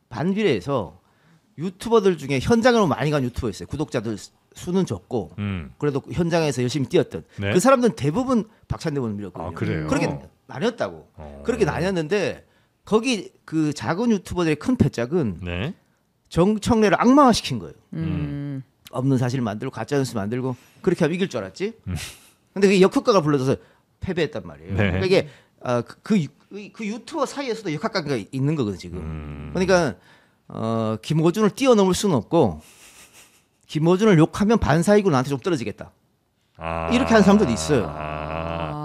반비례해서 유튜버들 중에 현장으로 많이 간 유튜버 있어요. 구독자들 수는 적고 그래도 현장에서 열심히 뛰었던 네? 그 사람들은 대부분 박찬대군을 밀었거든요. 아, 그래요? 그렇게 나뉘었다고. 그렇게 나뉘었는데 거기 그 작은 유튜버들의 큰 패짝은 네. 정청래를 악마화시킨 거예요. 없는 사실 만들고 가짜 뉴스 만들고 그렇게 하면 이길 줄 알았지. 근데 그게 역효과가 불러져서 패배했단 말이에요. 네. 그러니까 이게 그 유튜버 사이에서도 역학관계가 있는 거거든 지금. 그러니까 김어준을 뛰어넘을 수는 없고 김어준을 욕하면 반사이고 나한테 좀 떨어지겠다. 이렇게 하는 사람들도 있어요.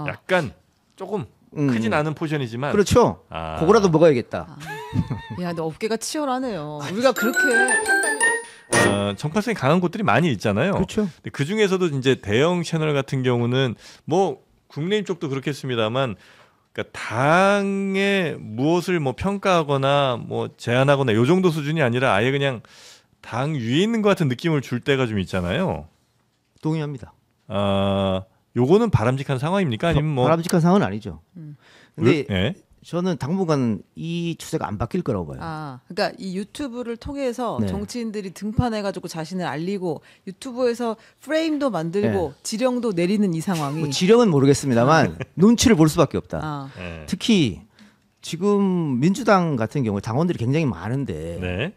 약간 조금 크진 않은 포션이지만 그렇죠. 그거라도 먹어야겠다. 야, 너 어깨가 치열하네요. 우리가 그렇게 정파성이 강한 곳들이 많이 있잖아요. 그렇죠. 그 중에서도 이제 대형 채널 같은 경우는 뭐 국내인 쪽도 그렇겠습니다만, 그러니까 당의 무엇을 뭐 평가하거나 뭐 제안하거나 요 정도 수준이 아니라 아예 그냥 당 위에 있는 것 같은 느낌을 줄 때가 좀 있잖아요. 동의합니다. 요거는 바람직한 상황입니까? 아니면 뭐 바람직한 상황은 아니죠. 근데 네. 저는 당분간 이 추세가 안 바뀔 거라고 봐요. 그러니까 이 유튜브를 통해서 네. 정치인들이 등판해가지고 자신을 알리고 유튜브에서 프레임도 만들고 네. 지령도 내리는 이 상황이 뭐 지령은 모르겠습니다만 눈치를 볼 수밖에 없다. 네. 특히 지금 민주당 같은 경우 당원들이 굉장히 많은데 네.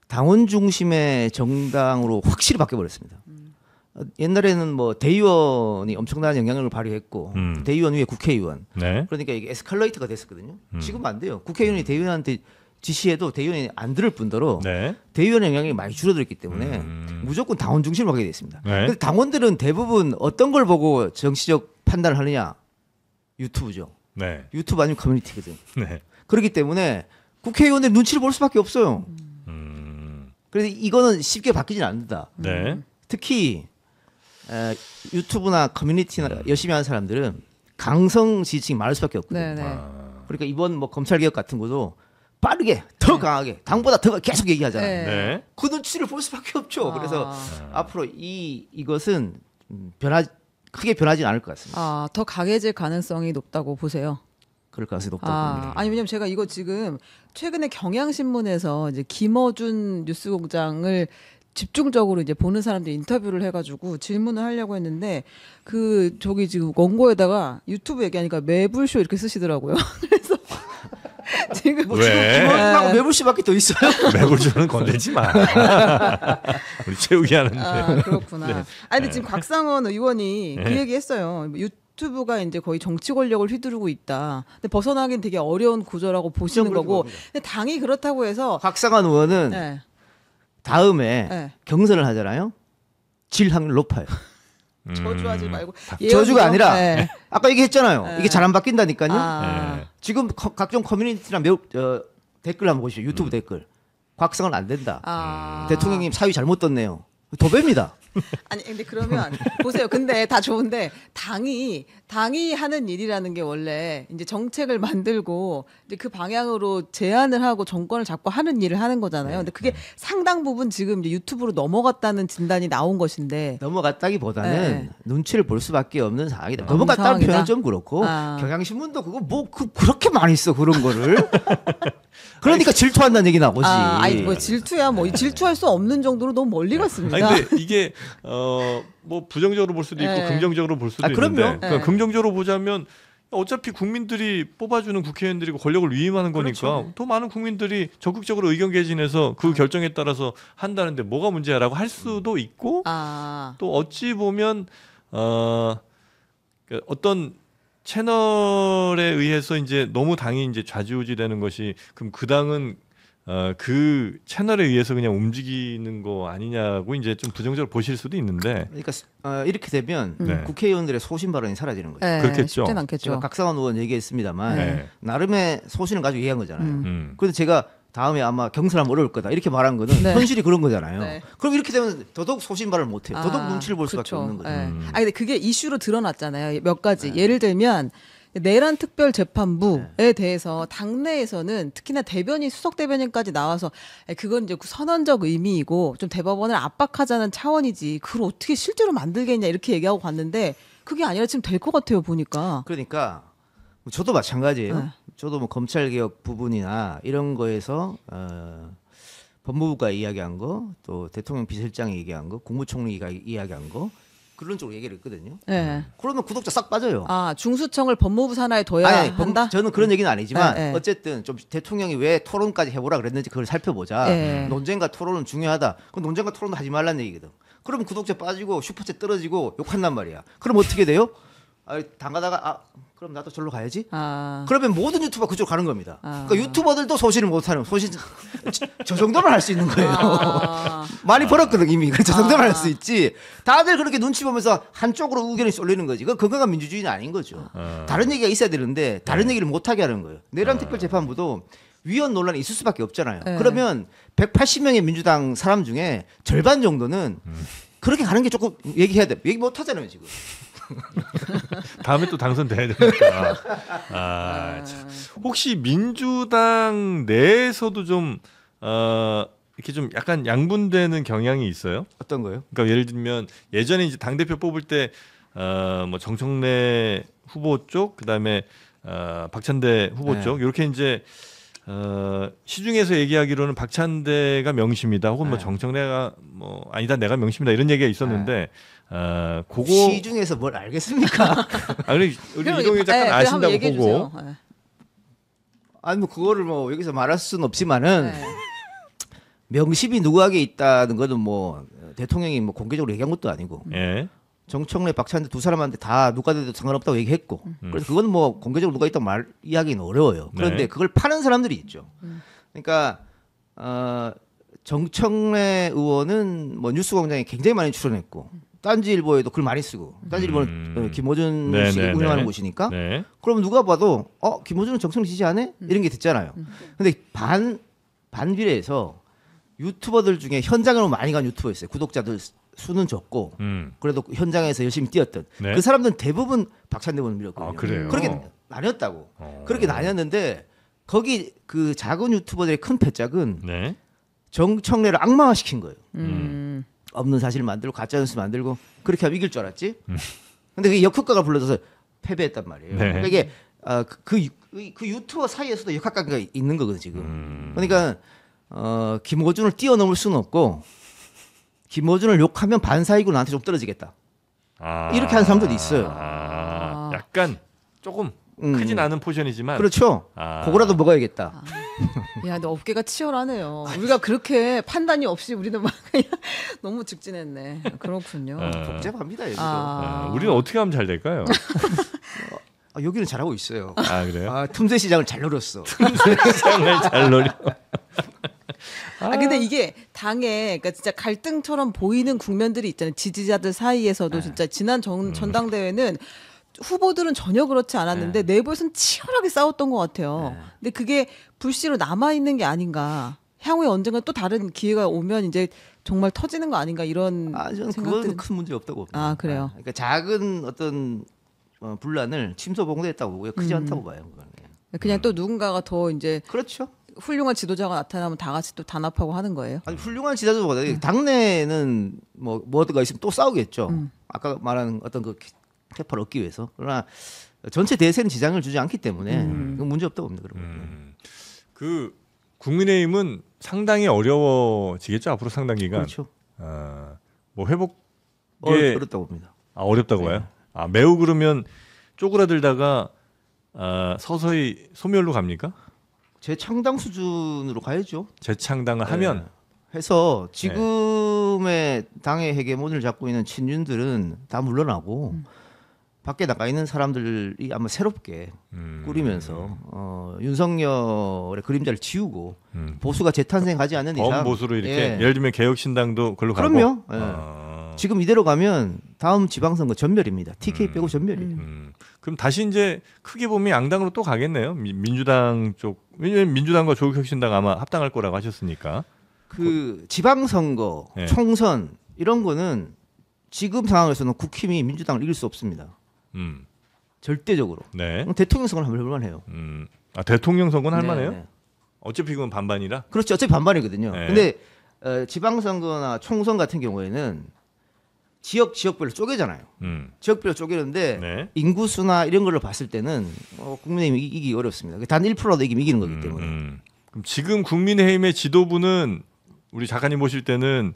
당원 중심의 정당으로 확실히 바뀌어버렸습니다. 옛날에는 뭐 대의원이 엄청난 영향력을 발휘했고 대의원 위에 국회의원 네. 그러니까 이게 에스컬레이터가 됐었거든요. 지금 안 돼요. 국회의원이 대의원한테 지시해도 대의원이 안 들을 뿐더러 네. 대의원의 영향이 많이 줄어들었기 때문에 무조건 당원 중심으로 가게 됐습니다. 네. 그런데 당원들은 대부분 어떤 걸 보고 정치적 판단을 하느냐? 유튜브죠. 네. 유튜브 아니면 커뮤니티거든. 네. 그렇기 때문에 국회의원들 눈치를 볼 수밖에 없어요. 그래서 이거는 쉽게 바뀌진 않는다. 네. 특히 유튜브나 커뮤니티나 열심히 하는 사람들은 강성 지지층이 많을 수밖에 없거든요. 네네. 그러니까 이번 뭐 검찰 개혁 같은 것도 빠르게 더 강하게 당보다 더 계속 얘기하잖아요. 네. 네. 그 눈치를 볼 수밖에 없죠. 그래서 앞으로 이것은 크게 변하진 않을 것 같습니다. 더 강해질 가능성이 높다고 보세요. 그럴 가능성이 높다고 봅니다. 아니 왜냐면 제가 이거 지금 최근에 경향신문에서 이제 김어준 뉴스공장을 집중적으로 이제 보는 사람들 인터뷰를 해가지고 질문을 하려고 했는데 저기 지금 원고에다가 유튜브 얘기하니까 매불쇼 이렇게 쓰시더라고요. 그래서 지금 왜? 김어준하고 매불쇼밖에 더 있어요? 매불쇼는 건들지 마. 우리 채우기 하는데. 그렇구나. 네. 아니 근데 지금 곽상원 의원이 그 얘기했어요. 유튜브가 이제 거의 정치 권력을 휘두르고 있다. 근데 벗어나긴 되게 어려운 구조라고 보시는 거고. 근데 당이 그렇다고 해서 곽상원 의원은 네. 다음에 네. 경선을 하잖아요. 질 확률 높아요. 저주하지 말고 저주가 아니라 네. 아까 얘기했잖아요. 이게 잘 안 바뀐다니까요. 네. 지금 각종 커뮤니티나 댓글 한번 보시죠. 유튜브 댓글. 곽상원 안 된다. 대통령님 사위 잘못 떴네요. 도배입니다. 아니 근데 그러면 보세요. 근데 다 좋은데 당이 하는 일이라는 게 원래 이제 정책을 만들고 이제 그 방향으로 제안을 하고 정권을 잡고 하는 일을 하는 거잖아요. 근데 그게 상당 부분 지금 이제 유튜브로 넘어갔다는 진단이 나온 것인데 넘어갔다기보다는 네. 눈치를 볼 수밖에 없는 상황이다. 넘어갔다는 상황이다. 표현은 좀 그렇고 경향신문도 그거 그렇게 많이 써 그런 거를. 그러니까 질투한다는 얘기 나오지. 아니 뭐 질투야 뭐 질투할 수 없는 정도로 너무 멀리 갔습니다. 아니 근데 이게 뭐 부정적으로 볼 수도 있고 네. 긍정적으로 볼 수도 그럼요. 있는데 그러니까 네. 긍정적으로 보자면 어차피 국민들이 뽑아주는 국회의원들이 권력을 위임하는 거니까 그렇죠. 더 많은 국민들이 적극적으로 의견 개진해서 그 결정에 따라서 한다는데 뭐가 문제야라고 할 수도 있고 또 어찌 보면 어떤 채널에 의해서 이제 너무 당이 이제 좌지우지되는 것이 그럼 그 당은 그 채널에 의해서 그냥 움직이는 거 아니냐고 이제 좀 부정적으로 보실 수도 있는데. 그러니까 이렇게 되면 네. 국회의원들의 소신 발언이 사라지는 거죠. 네, 그렇겠죠. 쉽진 않겠죠. 제가 각상원 의원 얘기했습니다만 네. 나름의 소신을 가지고 얘기한 거잖아요. 그래서 제가 다음에 아마 경선하면 어려울 거다 이렇게 말한 거는 네. 현실이 그런 거잖아요. 네. 그럼 이렇게 되면 더더욱 소신 발언을 못해요. 더더욱 눈치를 볼 수밖에 그렇죠. 없는 거죠. 네. 아니 근데 그게 이슈로 드러났잖아요. 몇 가지. 네. 예를 들면 내란 특별재판부에 대해서 당내에서는 특히나 대변인 수석 대변인까지 나와서 그건 이제 선언적 의미이고 좀 대법원을 압박하자는 차원이지 그걸 어떻게 실제로 만들겠냐 이렇게 얘기하고 갔는데 그게 아니라 지금 될 것 같아요 보니까. 그러니까 저도 마찬가지예요. 저도 뭐 검찰 개혁 부분이나 이런 거에서 법무부가 이야기한 거, 또 대통령 비서실장이 얘기한 거, 국무총리가 이야기한 거 그런 쪽으로 얘기를 했거든요. 네. 그러면 구독자 싹 빠져요. 아 중수청을 법무부 산하에 둬야 아니, 한다. 저는 그런 얘기는 아니지만 네, 네. 어쨌든 좀 대통령이 왜 토론까지 해보라 그랬는지 그걸 살펴보자. 네. 논쟁과 토론은 중요하다. 그 논쟁과 토론도 하지 말라는 얘기거든. 그럼 구독자 빠지고 슈퍼챗 떨어지고 욕한단 말이야. 그럼 어떻게 돼요? 당가다가 그럼 나도 절로 가야지. 그러면 모든 유튜버 그쪽으로 가는 겁니다. 그러니까 유튜버들도 소신을 못하는 저 정도만 할 수 있는 거예요. 많이 벌었거든 이미. 저 정도만 할 수 있지. 다들 그렇게 눈치 보면서 한쪽으로 의견이 쏠리는 거지. 그건 건강한 민주주의는 아닌 거죠. 다른 얘기가 있어야 되는데 다른 얘기를 못하게 하는 거예요. 내란 특별재판부도 위헌 논란이 있을 수밖에 없잖아요. 네. 그러면 180명의 민주당 사람 중에 절반 정도는 그렇게 가는 게 조금 얘기해야 돼. 얘기 못 하잖아요 지금. 다음에 또 당선돼야 되니까. 참. 혹시 민주당 내에서도 좀 이렇게 좀 약간 양분되는 경향이 있어요? 어떤 거요? 그러니까 예를 들면 예전에 이제 당 대표 뽑을 때 뭐 정청래 후보 쪽, 그다음에 박찬대 후보 네. 쪽 이렇게 이제 시중에서 얘기하기로는 박찬대가 명심이다, 혹은 뭐 네. 정청래가 뭐 아니다 내가 명심이다 이런 얘기가 있었는데 그거 시중에서 뭘 알겠습니까? 우리 이동희 작가 아신다고 보고. 아니 뭐 그거를 뭐 여기서 말할 수는 없지만은 네. 명심이 누구에게 있다는 거는 뭐 대통령이 뭐 공개적으로 얘기한 것도 아니고 예. 정청래, 박찬대 두 사람한테 다 누가 돼도 상관없다고 얘기했고 그래서 그건 뭐 공개적으로 누가 있다고 이야기는 어려워요. 그런데 네. 그걸 파는 사람들이 있죠. 그러니까 정청래 의원은 뭐 뉴스공장에 굉장히 많이 출연했고 딴지일보에도 글 많이 쓰고 딴지일보는 김어준 네, 씨 네, 운영하는 네. 곳이니까 네. 그럼 누가 봐도 김어준은 정청래 지지 안 해? 이런 게 됐잖아요. 근데 반비례해서 유튜버들 중에 현장으로 많이 간 유튜버 있어요. 구독자들 수는 적고 그래도 현장에서 열심히 뛰었던 네. 그 사람들은 대부분 박찬대 의원을 밀었거든요. 그래요? 그렇게 나뉘었다고. 그렇게 나뉘었는데 거기 그 작은 유튜버들의 큰 패짝은 네. 정청래를 악마화시킨 거예요. 없는 사실 만들고 가짜뉴스 만들고 그렇게 하면 이길 줄 알았지. 근데 그게 역효과가 불러져서 패배했단 말이에요. 네. 그러니까 이게 그 유튜버 사이에서도 역학관계가 있는 거거든요 지금. 그러니까 김어준을 뛰어넘을 수는 없고 김어준을 욕하면 반사이고 나한테 좀 떨어지겠다. 이렇게 하는 사람들도 있어요. 약간 조금 크진 않은 포션이지만. 그렇죠. 그거라도 먹어야겠다. 야, 근데 업계가 치열하네요. 우리가 그렇게 판단이 없이 우리는 막 그냥 너무 직진했네. 그렇군요. 복잡합니다 여기도. 우리는 어떻게 하면 잘 될까요? 여기는 잘하고 있어요. 그래요? 틈새 시장을 잘 노렸어. 시장을 잘 노려. 근데 이게 당에 그러니까 진짜 갈등처럼 보이는 국면들이 있잖아요. 지지자들 사이에서도 진짜 지난 전당대회는 후보들은 전혀 그렇지 않았는데 내부에서는 치열하게 싸웠던 것 같아요. 근데 그게 불씨로 남아 있는 게 아닌가. 향후에 언젠가 또 다른 기회가 오면 이제 정말 터지는 거 아닌가 이런 저는 생각들. 그거는 큰 문제 없다고 봅니다. 그래요. 그러니까 작은 어떤 분란을 침소봉대했다고 보고요. 크지 않다고 봐요. 그거는. 그냥 또 누군가가 더 이제 그렇죠. 훌륭한 지도자가 나타나면 다 같이 또 단합하고 하는 거예요. 아니 훌륭한 지도자보다 당내는 뭐가 있으면 또 싸우겠죠. 아까 말한 어떤 그 캐파를 얻기 위해서. 그러나 전체 대세는 지장을 주지 않기 때문에 그건 문제 없다고 봅니다. 그런 그 국민의힘은 상당히 어려워지겠죠 앞으로 상당 기간. 그렇죠. 뭐 회복에 어렵다고 봅니다. 어렵다고 봐요. 매우 그러면 쪼그라들다가 서서히 소멸로 갑니까? 재창당 수준으로 가야죠. 재창당을 하면 해서 지금의 당의 헤게모니를 잡고 있는 친윤들은 다 물러나고 밖에 나가 있는 사람들이 아마 새롭게 꾸리면서 윤석열의 그림자를 지우고 보수가 재탄생하지 않는 이상 범보수로 이렇게 예를 들면 개혁신당도 그걸로 가고. 그럼요. 지금 이대로 가면 다음 지방선거 전멸입니다. TK 빼고 전멸이에요. 그럼 다시 이제 크게 보면 양당으로 또 가겠네요. 민주당 쪽. 왜냐면 민주당과 조국혁신당 아마 합당할 거라고 하셨으니까. 그 지방선거, 총선 이런 거는 지금 상황에서는 국힘이 민주당을 이길 수 없습니다. 절대적으로. 네. 대통령 선거는 해볼 만해요. 대통령 선거는 할 네, 만해요? 네. 어차피 그건 반반이라. 그렇죠. 어차피 반반이거든요. 네. 근데 지방선거나 총선 같은 경우에는 지역별로 쪼개잖아요. 지역별로 쪼개는데 네. 인구수나 이런 걸로 봤을 때는 국민의힘이 이기기 어렵습니다. 단 1%라도 이기는 거기 때문에. 그럼 지금 국민의힘의 지도부는 우리 작가님 보실 때는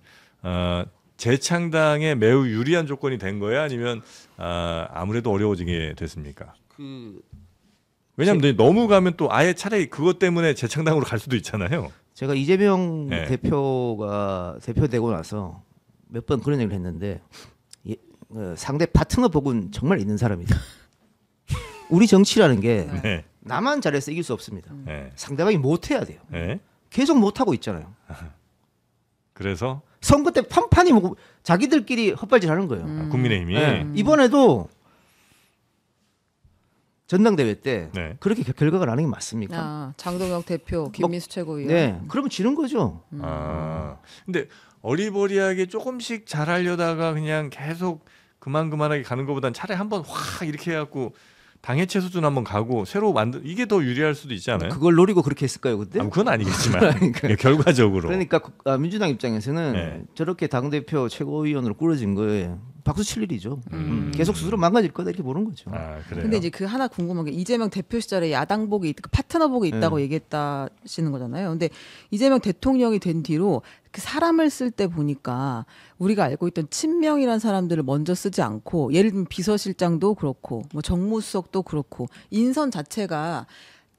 재창당에 매우 유리한 조건이 된 거예요? 아니면 아무래도 어려워지게 됐습니까? 왜냐하면 너무 가면 또 아예 차라리 그것 때문에 재창당으로 갈 수도 있잖아요. 제가 이재명 네. 대표가 대표되고 나서 몇 번 그런 얘기를 했는데 상대 파트너 복은 정말 있는 사람이다. 우리 정치라는 게 네. 나만 잘해서 이길 수 없습니다. 네. 상대방이 못해야 돼요. 네. 계속 못하고 있잖아요. 그래서 선거 때 판판이 뭐 자기들끼리 헛발질하는 거예요. 국민의힘이 네. 이번에도 전당대회 때 네. 그렇게 결과가 나는 게 맞습니까? 장동혁 대표, 김민수 최고위원. 네, 그러면 지는 거죠. 근데 어리버리하게 조금씩 잘하려다가 그냥 계속 그만하게 가는 것보단 차라리 한번 확 이렇게 해갖고 당해체 수준 한번 가고 새로 이게 더 유리할 수도 있지 않아요? 그걸 노리고 그렇게 했을까요, 그때? 그건 아니겠지만 그러니까. 예, 결과적으로. 그러니까 민주당 입장에서는 네. 저렇게 당대표 최고위원으로 꾸려진 거에 박수 칠 일이죠. 계속 스스로 망가질 거다 이렇게 보는 거죠. 그래요. 근데 이제 그 하나 궁금한 게 이재명 대표 시절에 야당복이 파트너복이 있다고 얘기했다시는 거잖아요. 근데 이재명 대통령이 된 뒤로 그 사람을 쓸 때 보니까 우리가 알고 있던 친명이란 사람들을 먼저 쓰지 않고 예를 들면 비서실장도 그렇고 뭐 정무수석도 그렇고 인선 자체가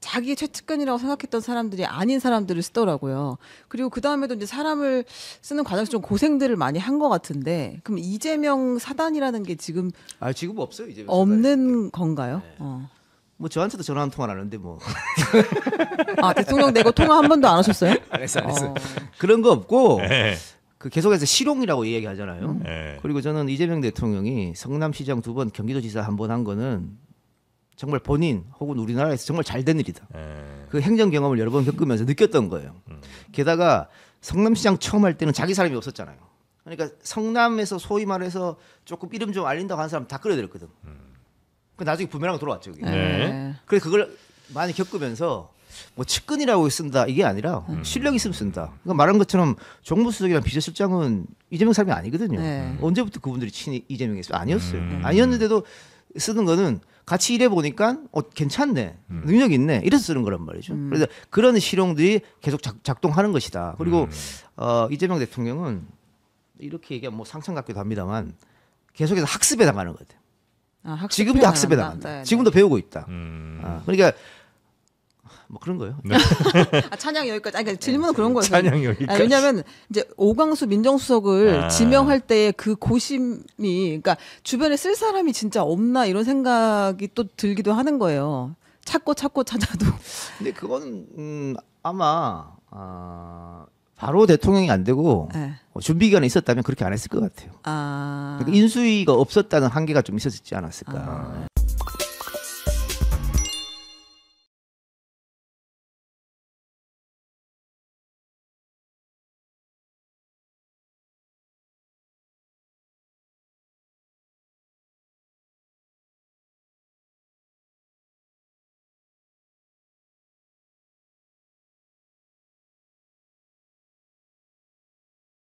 자기 최측근이라고 생각했던 사람들이 아닌 사람들을 쓰더라고요. 그리고 그 다음에도 이제 사람을 쓰는 과정에서 좀 고생들을 많이 한 것 같은데, 그럼 이재명 사단이라는 게 지금 지금 없어요 이제. 없는 건가요? 네. 뭐 저한테도 전화 한 통화 안 하는데 뭐. 대통령 내고 통화 한 번도 안 하셨어요? 안 했어. 그런 거 없고 네. 그 계속해서 실용이라고 얘기하잖아요. 네. 그리고 저는 이재명 대통령이 성남시장 2번, 경기도지사 1번 한 거는 정말 본인 혹은 우리나라에서 정말 잘된 일이다. 그 행정 경험을 여러 번 겪으면서 느꼈던 거예요. 게다가 성남시장 처음 할 때는 자기 사람이 없었잖아요. 그러니까 성남에서 소위 말해서 조금 이름 좀 알린다고 하는 사람 다 끌어들였거든. 그 나중에 부메랑으로 돌아왔죠. 그게. 네. 그래서 그걸 많이 겪으면서 뭐 측근이라고 쓴다 이게 아니라 실력 있으면 쓴다. 그러니까 말한 것처럼 정무수석이랑 비서실장은 이재명 사람이 아니거든요. 네. 언제부터 그분들이 친히 이재명이었어요? 아니었어요. 아니었는데도 쓰는 거는 같이 일해 보니까 괜찮네, 능력 있네, 이래서 쓰는 거란 말이죠. 그래서 그런 실용들이 계속 작동하는 것이다. 그리고 이재명 대통령은 이렇게 얘기하면 뭐 상처 같기도 합니다만 계속해서 학습에 나가는 것 같아요. 지금도 학습에 나간다. 네, 지금도 배우고 있다. 그러니까 뭐 그런 거예요. 네. 찬양 여기까지. 그러니까 질문은 그런 거예요. 찬양 여기까지. 왜냐하면 이제 오광수 민정수석을 지명할 때 그 고심이, 그러니까 주변에 쓸 사람이 진짜 없나 이런 생각이 또 들기도 하는 거예요. 찾고 찾아도. 근데 그거는 아마 바로 대통령이 안 되고 네. 준비 기간에 있었다면 그렇게 안 했을 것 같아요. 그러니까 인수위가 없었다는 한계가 좀 있었지 않았을까.